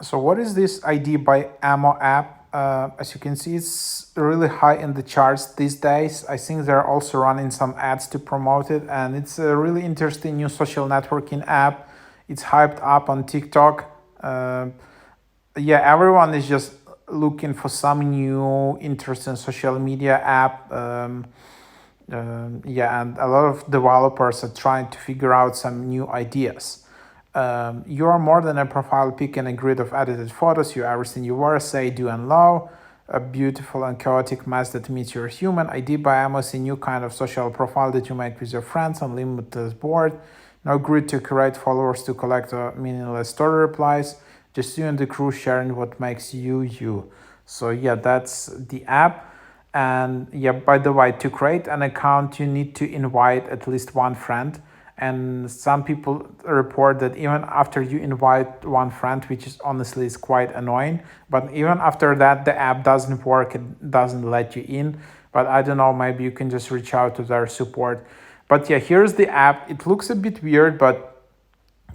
So what is this ID by Ammo app? As you can see, it's really high in the charts these days. I think they're also running some ads to promote it, and it's a really interesting new social networking app. It's hyped up on TikTok. Yeah, everyone is just looking for some new interesting social media app. Yeah, and a lot of developers are trying to figure out some new ideas. You are more than a profile pic and a grid of edited photos. You're everything you were, say, do, and love. A beautiful and chaotic mess that meets your human. ID by Amos, a new kind of social profile that you make with your friends on limitless board. No grid to create followers to collect meaningless story replies. Just you and the crew sharing what makes you you. So yeah, that's the app. And yeah, by the way, to create an account, you need to invite at least one friend. And some people report that even after you invite one friend, which is honestly is quite annoying, but even after that, the app doesn't work, it doesn't let you in. But I don't know, maybe you can just reach out to their support. But yeah, here's the app. It looks a bit weird, but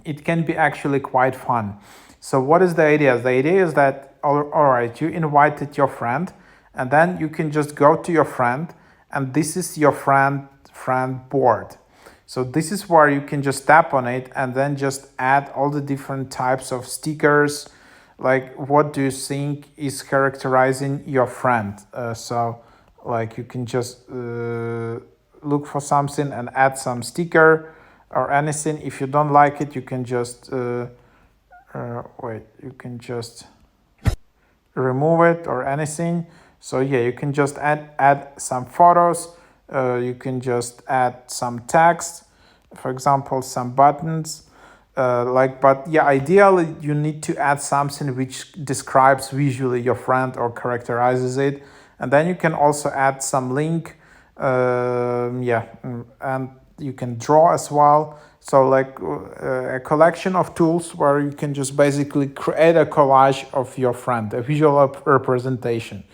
it can be actually quite fun. So what is the idea? The idea is that, all right, you invited your friend, and then you can just go to your friend, and this is your friend board. So this is where you can just tap on it and then just add all the different types of stickers. Like, what do you think is characterizing your friend? So like you can just look for something and add some sticker or anything. If you don't like it, you can just you can just remove it or anything. So yeah, you can just add some photos. You can just add some text, for example, some buttons. But yeah, ideally you need to add something which describes visually your friend or characterizes it, and then you can also add some link. And you can draw as well. So like a collection of tools where you can just basically create a collage of your friend, a visual representation.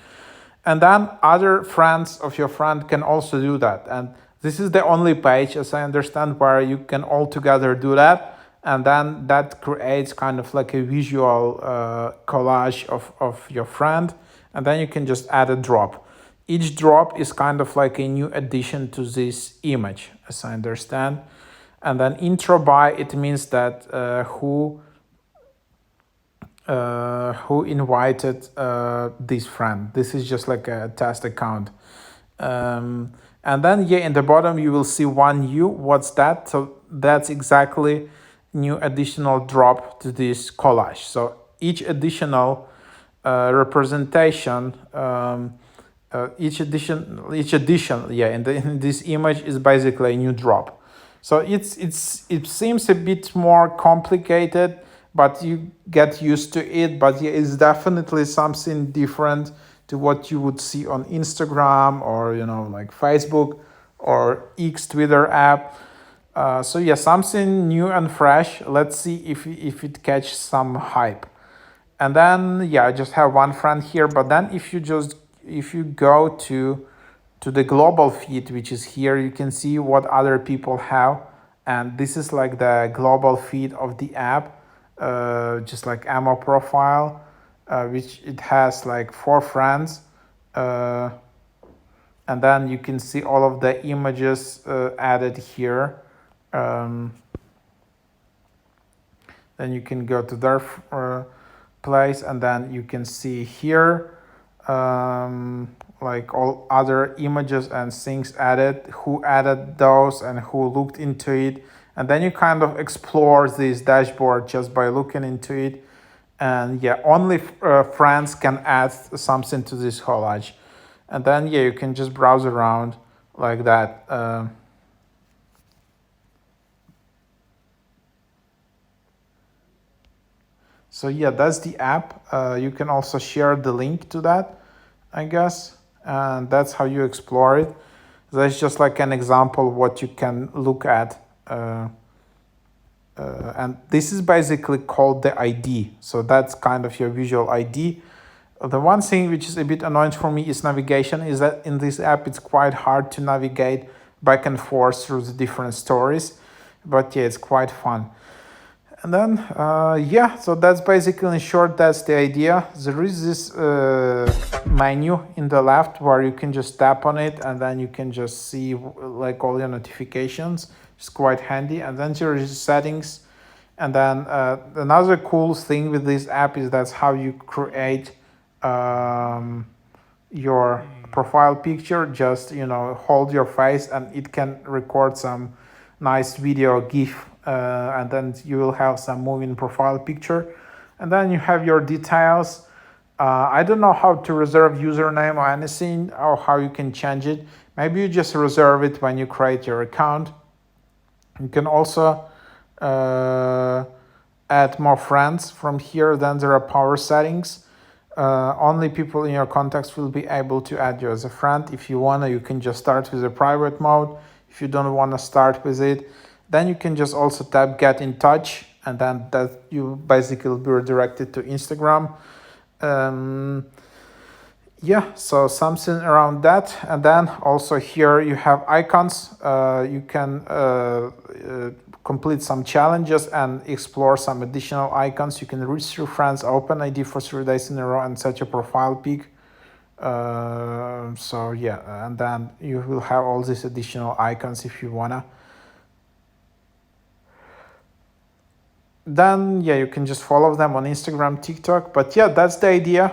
And then other friends of your friend can also do that. And this is the only page, as I understand, where you can all together do that. And then that creates kind of like a visual collage of your friend. And then you can just add a drop. Each drop is kind of like a new addition to this image, as I understand. And then intro by, it means that who invited this friend. This is just like a test account. And then yeah, in the bottom you will see one U. What's that? So that's exactly new additional drop to this collage. So each additional representation, each addition, yeah, in this image is basically a new drop. So it seems a bit more complicated, but you get used to it. But yeah, it's definitely something different to what you would see on Instagram or like Facebook or X Twitter app. So yeah, something new and fresh. Let's see if it catches some hype. And then yeah, I just have one friend here. But then if you go to the global feed, which is here, you can see what other people have. And this is like the global feed of the app, just like Ammo profile, which it has like 4 friends. And then you can see all of the images added here. Then you can go to their place, and then you can see here like all other images and things added, who added those and who looked into it. And then you kind of explore this dashboard just by looking into it. And yeah, only friends can add something to this collage. And then yeah, you can just browse around like that. So yeah, that's the app. You can also share the link to that, I guess. And that's how you explore it. That's just like an example of what you can look at. And this is basically called the ID. So that's kind of your visual ID. The one thing which is a bit annoying for me is navigation, is that in this app it's quite hard to navigate back and forth through the different stories. But yeah, it's quite fun. And then, yeah, so that's basically in short, that's the idea. There is this menu in the left where you can just tap on it and then you can just see like all your notifications. It's quite handy. And then there is settings. And then another cool thing with this app is that's how you create your profile picture. Just, hold your face and it can record some nice video GIF, and then you will have some moving profile picture. And then you have your details. I don't know how to reserve username or anything, or how you can change it. Maybe you just reserve it when you create your account. You can also add more friends from here. Then there are power settings. Only people in your contacts will be able to add you as a friend. If you want to, you can just start with a private mode. If you don't want to start with it, then you can just also tap get in touch, and then that you basically will be redirected to Instagram. Yeah, so something around that. And then also here you have icons. You can complete some challenges and explore some additional icons. You can reach through friends, open ID for 3 days in a row, and set your profile pic. So yeah, and then you will have all these additional icons if you wanna. Then yeah, you can just follow them on Instagram, TikTok. But yeah, that's the idea.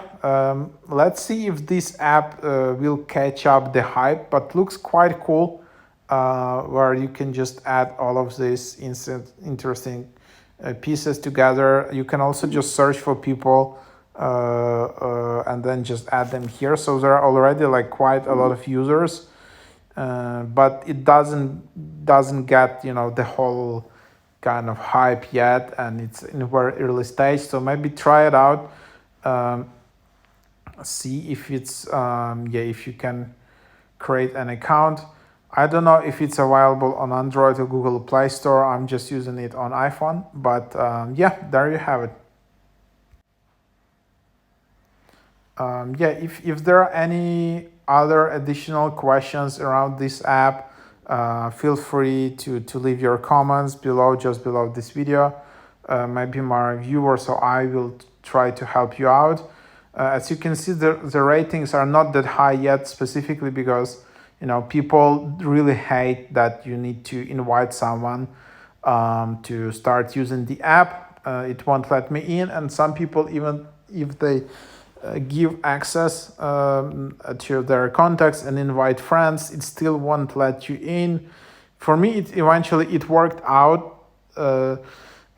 Let's see if this app will catch up the hype, but looks quite cool, where you can just add all of these interesting pieces together. You can also just search for people and then just add them here. So there are already like quite a lot of users, but it doesn't get the whole kind of hype yet, and it's in a very early stage. So maybe try it out, see if it's if you can create an account. I don't know if it's available on Android or Google Play Store. I'm just using it on iPhone, but yeah, there you have it. Yeah, if there are any other additional questions around this app, feel free to leave your comments below, just below this video. Maybe my viewers or I will try to help you out. As you can see, the ratings are not that high yet, specifically because people really hate that you need to invite someone to start using the app. It won't let me in, and some people, even if they give access to their contacts and invite friends, it still won't let you in. For me, it worked out.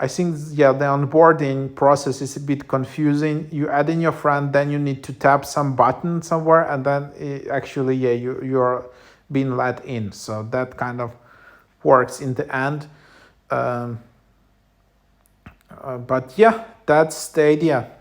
I think the onboarding process is a bit confusing. You add in your friend, then you need to tap some button somewhere, and then you're being let in. So that kind of works in the end. But yeah, that's the idea.